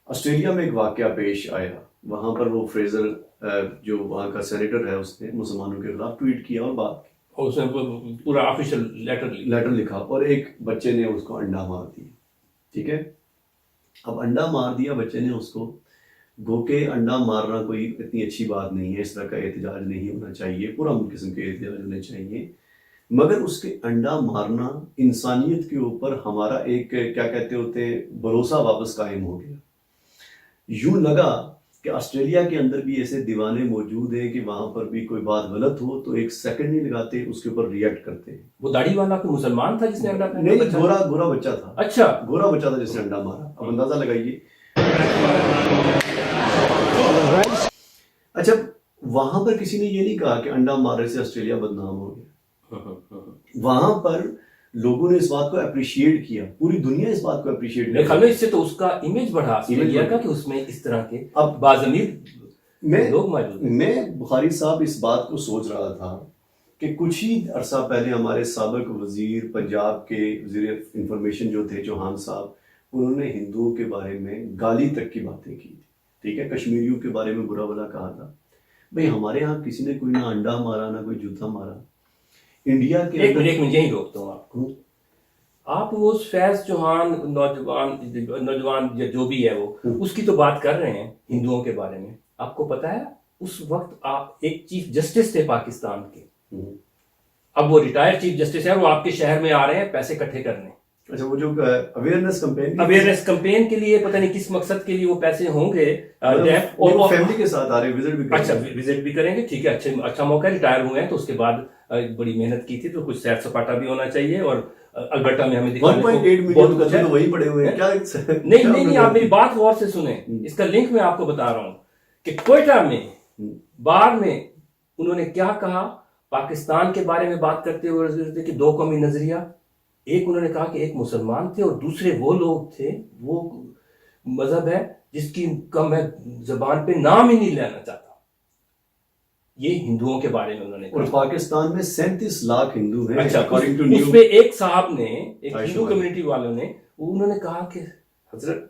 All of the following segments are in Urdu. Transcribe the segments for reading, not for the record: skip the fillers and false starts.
آسٹریلیا میں ایک واقعہ پیش آیا، وہاں پر وہ فریزر جو وہاں کا سینیٹر ہے، اس نے مسلمانوں کے خلاف ٹویٹ کیا اور بات کی، اور اس نے پورا آفیشیل لیٹر لکھا، اور ایک بچے نے اس کو انڈا مار دیا. ٹھیک ہے، اب انڈا مار دیا بچے نے اس کو. گو کہ انڈا مارنا کوئی اتنی اچھی بات نہیں ہے، اس طرح کا احتجاج نہیں ہونا چاہیے، پورا قسم کے احتجاج ہونے چاہیے. مگر اس کے انڈا مارنا انسانیت کے اوپر ہمارا ایک کیا کہتے ہوتے بھروسہ واپس قائم ہو گیا. یوں لگا کہ آسٹریلیا کے اندر بھی ایسے دیوانے موجود ہیں کہ وہاں پر بھی کوئی بات غلط ہو تو ایک سیکنڈ نہیں لگاتے، اس کے اوپر ریئیکٹ کرتے ہیں. وہ داڑھی والا کوئی مسلمان تھا جس نے انڈا پھینکا؟ نہیں، گورا بچہ تھا. اچھا، گورا بچہ تھا جس نے انڈا مارا. اب اندازہ لگائیے. اچھا، وہاں پر کسی نے یہ نہیں کہا کہ انڈا مارنے سے آسٹریلیا بدنام ہو گیا. وہاں پر لوگوں نے اس بات کو اپریشیٹ کیا، پوری دنیا اس بات کو اپریشیٹ میرے خیال میں اس سے تو اس کا امیج بڑھا آسٹریلیا کا کہ اس میں اس طرح کے اب باضمیر لوگ موجود ہیں. میں بخاری صاحب اس بات کو سوچ رہا تھا کہ کچھ ہی عرصہ پہلے ہمارے سابق وزیر پنجاب کے وزیر انفارمیشن جو تھے چوہان صاحب، انہوں نے ہندوؤں کے بارے میں گالی تک کی باتیں کی تھی. ٹھیک ہے، کشمیریوں کے بارے میں برا بھلا کہا تھا. بھئی ہمارے ہاں کسی نے کوئی نہ انڈا مارا نہ کوئی جوتا مارا. انڈیا کے ایک منٹ یہیں روکتا ہوں آپ کو. آپ وہ فیض چوہان نوجوان جو بھی ہے وہ اس کی تو بات کر رہے ہیں ہندوؤں کے بارے میں. آپ کو پتا ہے اس وقت آپ ایک چیف جسٹس تھے پاکستان کے، اب وہ ریٹائر چیف جسٹس ہے، وہ آپ کے شہر میں آ رہے ہیں پیسے اکٹھے کرنے. اچھا، وہ جو اویئرنیس کمپین کے لیے پتہ نہیں کس مقصد کے لیے وہ پیسے ہوں گے، اور وہ فیملی کے ساتھ آ رہے ہیں، وزٹ بھی کریں گے. اچھا، وزٹ بھی کریں گے. ٹھیک ہے، اچھا موقع ہے. ریٹائر ہوئے ہیں تو اس کے بعد بڑی محنت کی تھی تو کچھ سیر سپاٹا بھی ہونا چاہیے. اور البرٹا میں ہمیں 1.8 ملین قتل تو وہی پڑے ہوئے ہیں. نہیں، آپ میری بات غور سے سنیں. اس کا لنک میں آپ کو بتا رہا ہوں کہ کوئٹہ میں بار میں انہوں نے کیا کہا پاکستان کے بارے میں بات کرتے ہوئے کہ دو قومی نظریہ. ایک انہوں نے کہا کہ ایک مسلمان تھے اور دوسرے وہ لوگ تھے، وہ مذہب ہے جس کی میں زبان پہ نام ہی نہیں لینا چاہتا. یہ ہندوؤں کے بارے میں انہوں نے کہا. اور پاکستان میں 37 لاکھ ہندو ہیں. اچھا، اس میں ایک صاحب نے، ایک ہندو کمیونٹی والوں نے، انہوں نے کہا کہ حضرت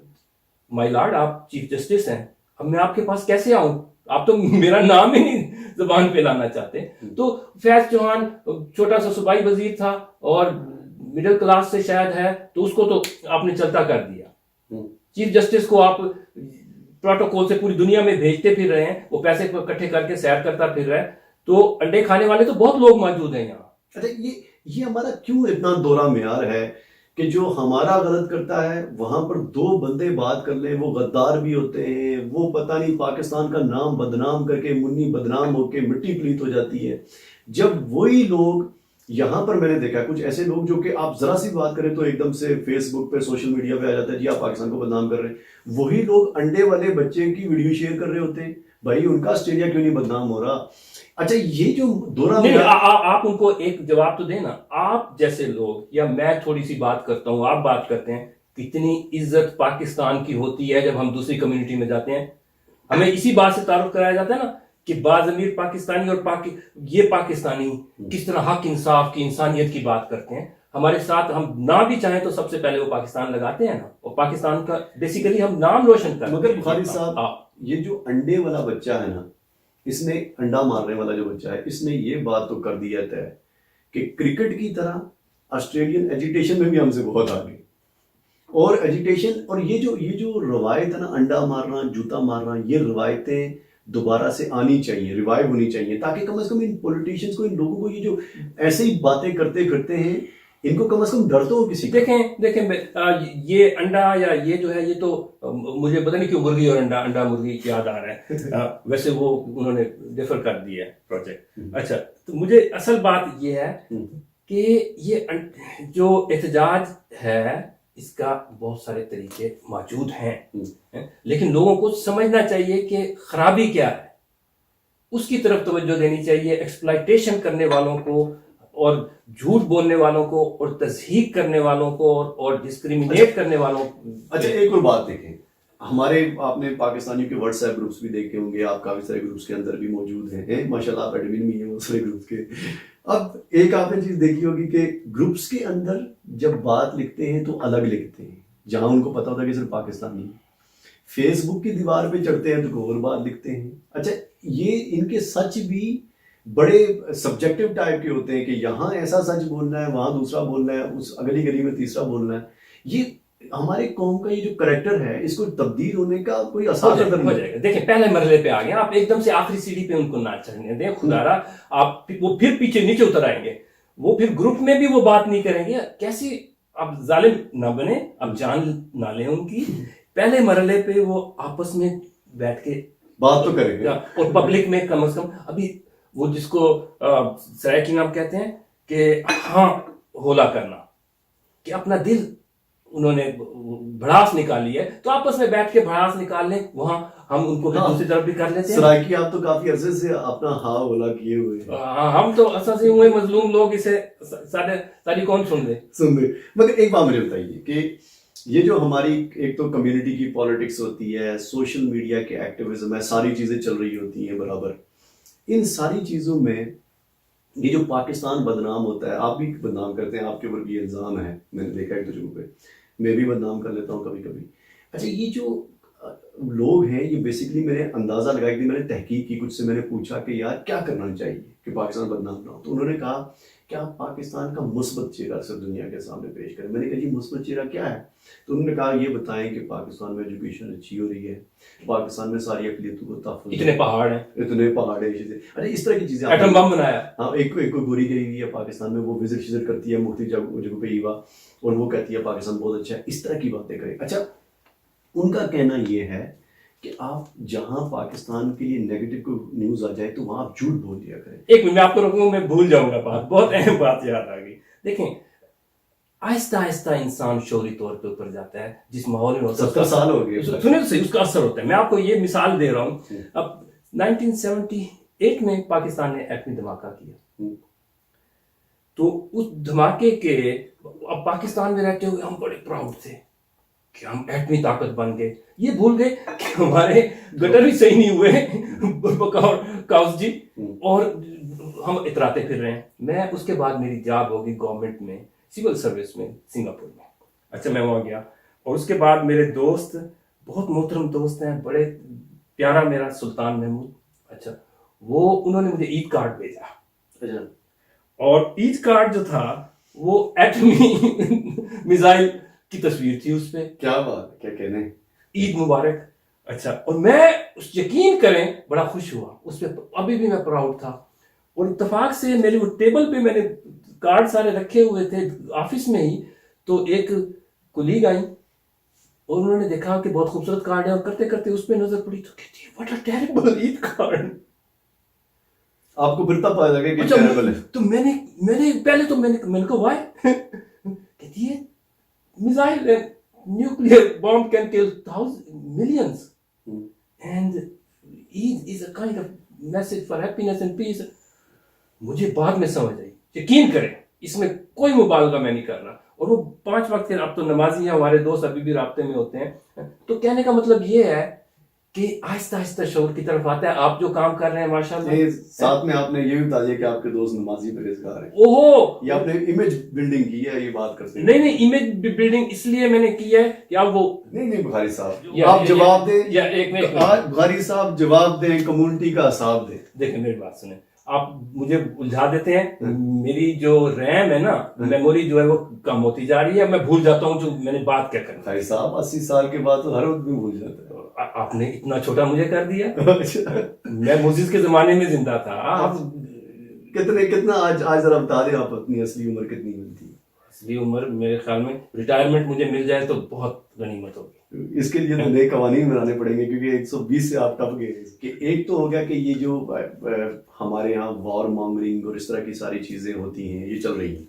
مائی لارڈ، آپ چیف جسٹس ہیں، اب میں آپ کے پاس کیسے آؤں؟ آپ تو میرا نام ہی نہیں زبان پہ لانا چاہتے. تو فیض چوہان چھوٹا سا صوبائی وزیر تھا اور مڈل کلاس سے شاید ہے، تو اس کو تو آپ نے چلتا کر دیا. چیف جسٹس کو آپ پروٹوکول سے پوری دنیا میں بھیجتے پھر رہے ہیں، وہ پیسے اکٹھے کر کے سیر کرتا پھر رہا ہے. تو انڈے کھانے والے تو بہت لوگ موجود ہیں یہاں. اچھا، یہ ہمارا کیوں اتنا دورہ معیار ہے کہ جو ہمارا غلط کرتا ہے وہاں پر دو بندے بات کر لیں، وہ غدار بھی ہوتے ہیں، وہ پتہ نہیں پاکستان کا نام بدنام کر کے منی بدنام ہو کے مٹی پلیت ہو جاتی ہے. جب وہی لوگ یہاں پر، میں نے دیکھا کچھ ایسے لوگ جو کہ آپ ذرا سی بات کریں تو ایک دم سے فیس بک پہ سوشل میڈیا پہ آ جاتا ہے، جی آپ پاکستان کو بدنام کر رہے ہیں. وہی لوگ انڈے والے بچے کی ویڈیو شیئر کر رہے ہوتے ہیں. بھائی ان کا آسٹریلیا کیوں نہیں بدنام ہو رہا؟ اچھا، یہ جو دورہ آپ ان کو ایک جواب تو دینا. آپ جیسے لوگ یا میں تھوڑی سی بات کرتا ہوں، آپ بات کرتے ہیں، کتنی عزت پاکستان کی ہوتی ہے جب ہم دوسری کمیونٹی میں جاتے ہیں. ہمیں اسی بات سے تعارف کرایا جاتا ہے نا کہ باضمیر پاکستانی اور یہ پاکستانی کس طرح حق انصاف کی انسانیت کی بات کرتے ہیں. ہمارے ساتھ ہم نہ بھی چاہیں تو سب سے پہلے وہ پاکستان لگاتے ہیں نا، اور پاکستان کا بیسیکلی ہم نام روشن کرتے ہیں. مگر بخاری صاحب، یہ جو انڈے والا بچہ ہے نا، اس نے انڈا مارنے والا جو بچہ ہے، اس نے یہ بات تو کر دیا ہے کہ کرکٹ کی طرح آسٹریلین ایجیٹیشن میں بھی ہم سے بہت آگے. اور ایجیٹیشن اور یہ جو روایت ہے نا، انڈا مارنا جوتا مارنا، یہ روایتیں دوبارہ سے آنی چاہیے، ریوائیو ہونی چاہیے، تاکہ کم از کم ان پولیٹیشنز کو، ان لوگوں کو، یہ جو ایسے ہی باتیں کرتے پھرتے ہیں، ان کو کم از کم ڈر تو ہو کسی. دیکھیں یہ انڈا یا یہ جو ہے، یہ تو مجھے پتہ نہیں کیوں مرغی اور انڈا مرغی یاد آ رہا ہے. ویسے وہ انہوں نے ڈیفر کر دیا ہے پروجیکٹ. اچھا، تو مجھے اصل بات یہ ہے کہ یہ جو احتجاج ہے اس کا بہت سارے طریقے موجود ہیں، لیکن لوگوں کو سمجھنا چاہیے کہ خرابی کیا ہے، اس کی طرف توجہ دینی چاہیے. ایکسپلائٹیشن کرنے والوں کو اور جھوٹ بولنے والوں کو اور تضحیق کرنے والوں کو اور ڈسکریمنیٹ کرنے والوں کو. اچھا، ایک اور بات دیکھیں، ہمارے، آپ نے پاکستانیوں کے واٹس ایپ گروپس بھی دیکھے ہوں گے، آپ کافی سارے گروپس کے اندر بھی موجود ہیں ماشاء اللہ، آپ ایڈمن بھی ہیں وہ سارے گروپس کے. اب ایک آپ نے چیز دیکھی ہوگی کہ گروپس کے اندر جب بات لکھتے ہیں تو الگ لکھتے ہیں، جہاں ان کو پتا ہوتا ہے کہ صرف پاکستانی. فیس بک کی دیوار پہ چڑھتے ہیں تو کوئی اور بات لکھتے ہیں. اچھا یہ ان کے سچ بھی بڑے سبجیکٹو ٹائپ کے ہوتے ہیں کہ یہاں ایسا سچ بولنا ہے, وہاں دوسرا بولنا ہے, اس اگلی گلی میں تیسرا بولنا ہے. یہ ہمارے قوم کا یہ جو کریکٹر ہے اس کو تبدیل ہونے کا کوئی آسان قدر ہو جائے گا. دیکھیں پہلے مرحلے پہ آ گئے, آپ ایک دم سے آخری سیڑھی پہ ان کو نہ چڑھنے دیں خدا را. آپ وہ پھر پیچھے نیچے اتر آئیں گے, وہ پھر گروپ میں بھی وہ بات نہیں کریں گے. کیسی اب ظالم نہ بنے, اب جان نہ لیں ان کی. پہلے مرحلے پہ وہ آپس میں بیٹھ کے بات تو کریں گے, اور پبلک میں کم از کم ابھی وہ جس کو سرائیکنگ آپ کہتے ہیں کہ ہاں ہولا کرنا, کہ اپنا دل انہوں نے بھڑاس نکالی ہے تو آپس میں بیٹھ کے بھڑاس نکال لیں. وہاں ہم ان کو دوسری طرف بھی کر لیتے ہیں. سرائیکی آپ تو کافی عرصے سے اپنا ہاں ہولا کیے ہوئے ہیں. ہم تو اساسی ہوئے مظلوم لوگ, اسے ساری کون سن دے. مگر ایک بات مجھے بتائیے کہ یہ جو ہماری ایک تو کمیونٹی کی پالیٹکس ہوتی ہے, سوشل میڈیا کے ایکٹیویزم ہے, ساری چیزیں چل رہی ہوتی ہیں برابر. ان ساری چیزوں میں یہ جو پاکستان بدنام ہوتا ہے, آپ بھی بدنام کرتے ہیں, آپ کے اوپر بھی الزام ہے, میں نے دیکھا ایک تجربے پہ, میں بھی بدنام کر لیتا ہوں کبھی کبھی. اچھا یہ جو لوگ ہیں یہ بیسکلی میں نے اندازہ لگایا کہ میں نے تحقیق کی, کچھ سے میں نے پوچھا کہ یار کیا کرنا چاہیے کہ پاکستان بدنام نہ ہو. تو انہوں نے کہا کہ آپ پاکستان کا مثبت چہرہ صرف دنیا کے سامنے پیش کریں. میں نے کہا جی مثبت چہرہ کیا ہے؟ تو انہوں نے کہا یہ بتائیں کہ پاکستان میں ایجوکیشن اچھی ہو رہی ہے, پاکستان میں ساری اقلیتوں کو تحفظ, اتنے پہاڑ ہیں, چیزیں, ارے اس طرح کی چیزیں. ایٹم بم بنایا. ہاں ایک کوئی گوری گئی ہوئی ہے پاکستان میں, وہ وزٹ شزٹ کرتی ہے مختلف جگہوں پہ ایوا, اور وہ کہتی ہے پاکستان بہت اچھا ہے. اس طرح کی باتیں کریں. اچھا ان کا کہنا یہ ہے کہ آپ جہاں پاکستان کے لیے نیگیٹو کوئی نیوز آ جائے تو وہاں آپ جھوٹ بول دیا کریں. ایک منٹ میں آپ کو روکوں, میں بھول جاؤں گا بات, بہت اہم بات یاد آ گئی. دیکھیں آہستہ آہستہ انسان شعوری طور پہ اوپر جاتا ہے. جس ماحول میں 70 سال ہو گئے, سنیں تو صحیح, اس کا اثر ہوتا ہے. میں آپ کو یہ مثال دے رہا ہوں. اب 1978 میں پاکستان نے ایٹمی دھماکہ کیا, تو اس دھماکے کے اب پاکستان میں رہتے ہوئے ہم بڑے پراؤڈ تھے کہ ہم ایٹمی طاقت بن گئے. یہ بھول گئے کہ ہمارے گٹر بھی صحیح نہیں ہوئے کاؤس جی, اور ہم اتراتے پھر رہے ہیں. میں اس کے بعد میری جاب ہوگی گورنمنٹ میں, سول سروس میں, سنگاپور میں. اچھا میں وہاں گیا, اور اس کے بعد میرے دوست, بہت محترم دوست ہیں, بڑے پیارا میرا سلطان محمود. اچھا وہ انہوں نے مجھے عید کارڈ بھیجا, اور عید کارڈ جو تھا وہ ایٹمی میزائل کی تصویر تھی اس پہ. کیا بات, کیا کہنے, عید مبارک. اچھا, اور میں یقین کریں بڑا خوش ہوا اس پہ, ابھی بھی میں پراؤڈ تھا. اور اتفاق سے میرے وہ ٹیبل پہ میں نے کارڈ سارے رکھے ہوئے تھے آفس میں ہی, تو ایک کولیگ آئی اور انہوں نے دیکھا کہ بہت خوبصورت کارڈ ہے, اور کرتے کرتے اس پہ نظر پڑی تو کہتی ہے what a terrible Eid card. آپ کو پھر تب پتا لگا کہ ٹیریبل ہے. تو میں نے پہلے تو میں نے کہا وائی, کہتی ہے missile nuclear bomb can kill millions, and Eid is a kind of message for happiness and peace. مجھے بعد میں سمجھ آئی, یقین کریں اس میں کوئی مبالغہ میں نہیں کر رہا. اور وہ 5 وقت کے, اب تو نمازی ہیں ہمارے دوست, ابھی بھی رابطے میں ہوتے ہیں. تو کہنے کا مطلب یہ ہے کہ آہستہ آہستہ شعور کی طرف آتا ہے. آپ جو کام کر رہے ہیں ماشاءاللہ, ساتھ میں آپ نے یہ بھی بتا دیا کہ آپ کے دوست نمازی پرہیزگار ہیں. اوہو, یہ آپ نے امیج بلڈنگ کی ہے, یہ بات کرتے ہیں. نہیں امیج بلڈنگ اس لیے میں نے کی ہے کہ اب وہ نہیں بخاری صاحب آپ جواب دیں, بخاری صاحب جواب دیں, کمیونٹی کا حساب دیں. دیکھیں میری بات سنیں, آپ مجھے الجھا دیتے ہیں. میری جو ریم ہے نا, میموری جو ہے وہ کم ہوتی جا رہی ہے, میں بھول جاتا ہوں جو میں نے بات کیا کرنا. بھائی صاحب 80 سال کے بعد تو ہر وقت بھی بھول جاتا ہے. آپ نے اتنا چھوٹا مجھے کر دیا, میں موسیز کے زمانے میں زندہ تھا. آپ کتنا آج ذرا بتا دیں آپ اپنی اصلی عمر کتنی ملتی ہے؟ اصلی عمر میرے خیال میں ریٹائرمنٹ مجھے مل جائے تو بہت غنیمت ہوگی. اس کے لیے تو نئے قوانین بنانے پڑیں گے, کیونکہ 120 سے آپ ٹپ گئے. کہ ایک تو ہو گیا کہ یہ جو ہمارے یہاں وار مانگرنگ اور اس طرح کی ساری چیزیں ہوتی ہیں یہ چل رہی ہیں,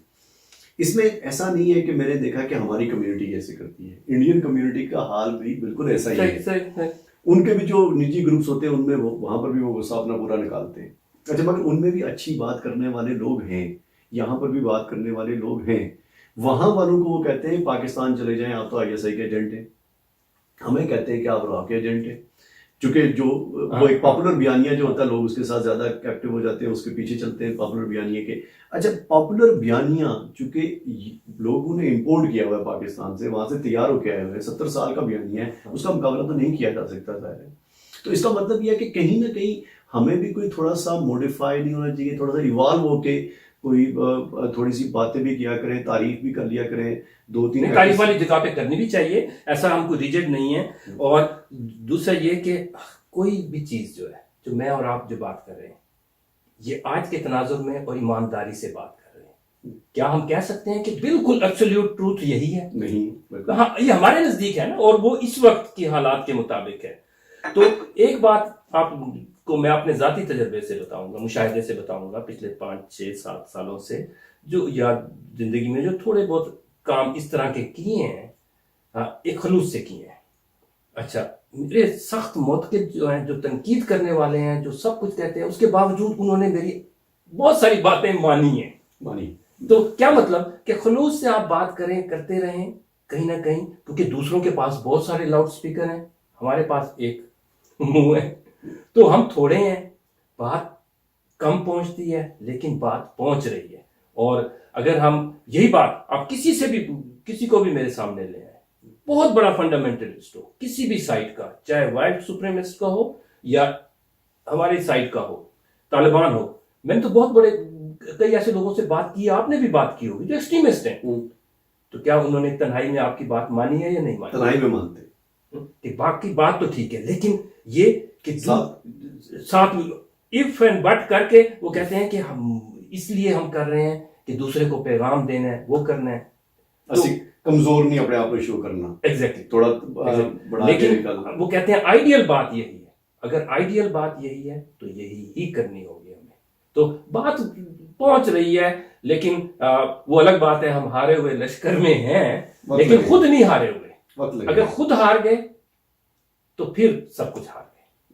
اس میں ایسا نہیں ہے کہ میں نے دیکھا کہ ہماری کمیونٹی ایسے کرتی ہے. انڈین کمیونٹی کا حال بھی بالکل ایسا ہی ہے. ان کے بھی جو نجی گروپس ہوتے ہیں ان میں وہاں پر بھی وہ غصہ اپنا پورا نکالتے ہیں. اچھا مگر ان میں بھی اچھی بات کرنے والے لوگ ہیں, یہاں پر بھی بات کرنے والے لوگ ہیں. وہاں والوں کو وہ کہتے ہیں پاکستان چلے جائیں, آپ تو ISI کے ایجنٹ ہیں. ہمیں کہتے ہیں کہ آپ راک کے ایجنٹ ہیں. چونکہ جو وہ ایک پاپولر بیانیہ جو ہوتا ہے لوگ اس کے ساتھ زیادہ ایکٹیو ہو جاتے ہیں, اس کے پیچھے چلتے ہیں پاپولر بیانیہ کے. اچھا پاپولر بیانیہ چونکہ لوگوں نے امپورٹ کیا ہوا ہے پاکستان سے, وہاں سے تیار ہو کے آئے ہوئے ہیں, 70 سال کا بیانیہ ہے, اس کا مقابلہ تو نہیں کیا جا سکتا ظاہر ہے. تو اس کا مطلب یہ ہے کہ کہیں نہ کہیں ہمیں بھی کوئی تھوڑا سا موڈیفائی نہیں ہونا چاہیے, تھوڑا سا ایوالو ہو کے کوئی تھوڑی سی باتیں بھی کیا کریں, تعریف بھی کر لیا کریں, 2-3 تعریف والی جگہ پہ کرنی بھی چاہیے, ایسا ہم کو ریجیکٹ نہیں ہے. اور دوسرا یہ کہ کوئی بھی چیز جو ہے, جو میں اور آپ جو بات کر رہے ہیں, یہ آج کے تناظر میں اور ایمانداری سے بات کر رہے ہیں. کیا ہم کہہ سکتے ہیں کہ بالکل ایبسولوٹ ٹروتھ یہی ہے؟ نہیں, ہاں یہ ہمارے نزدیک ہے نا, اور وہ اس وقت کی حالات کے مطابق ہے. تو ایک بات آپ کو میں اپنے ذاتی تجربے سے بتاؤں گا, مشاہدے سے بتاؤں گا, پچھلے 5-6-7 سالوں سے جو یاد زندگی میں جو تھوڑے بہت کام اس طرح کے کیے ہیں, ایک خلوص سے کیے ہیں. اچھا میرے سخت منتقد جو ہیں, جو تنقید کرنے والے ہیں, جو سب کچھ کہتے ہیں, اس کے باوجود انہوں نے میری بہت ساری باتیں مانی ہیں. تو کیا مطلب کہ خلوص سے آپ بات کریں, کرتے رہیں کہیں نہ کہیں, کیونکہ دوسروں کے پاس بہت سارے لاؤڈ سپیکر ہیں, ہمارے پاس ایک منہ ہے, تو ہم تھوڑے ہیں, بات کم پہنچتی ہے لیکن بات پہنچ رہی ہے. اور اگر ہم یہی بات آپ کسی کو بھی میرے سامنے لے آئے, بہت بڑا فنڈامنٹلسٹ ہو کسی بھی سائٹ کا, چاہے وائٹ سپریمسٹ کا ہو یا ہماری سائٹ کا ہو, طالبان ہو, میں نے تو بہت بڑے کئی ایسے لوگوں سے بات کی, آپ نے بھی بات کی ہوگی, جو ایکسٹریمسٹ ہیں, تو کیا انہوں نے تنہائی میں آپ کی بات مانی ہے یا نہیں مانی؟ تنہائی میں مانتے کہ باقی بات تو ٹھیک ہے, لیکن یہ کہ ساتھ اف اینڈ بٹ کر کے وہ کہتے ہیں کہ ہم اس لیے ہم کر رہے ہیں کہ دوسرے کو پیغام دینا ہے, وہ کرنا ہے, کمزور نہیں اپنے آپ کو شو کرنا. ایگزیکٹلی تھوڑا بڑا, لیکن وہ کہتے ہیں آئیڈیل بات یہی ہے, اگر آئیڈیل بات یہی ہے تو یہی ہی کرنی ہوگی ہمیں. تو بات پہنچ رہی ہے, لیکن وہ الگ بات ہے, ہم ہارے ہوئے لشکر میں ہیں لیکن خود نہیں ہارے ہوئے. اگر خود ہار گئے تو پھر سب کچھ ہار گئے.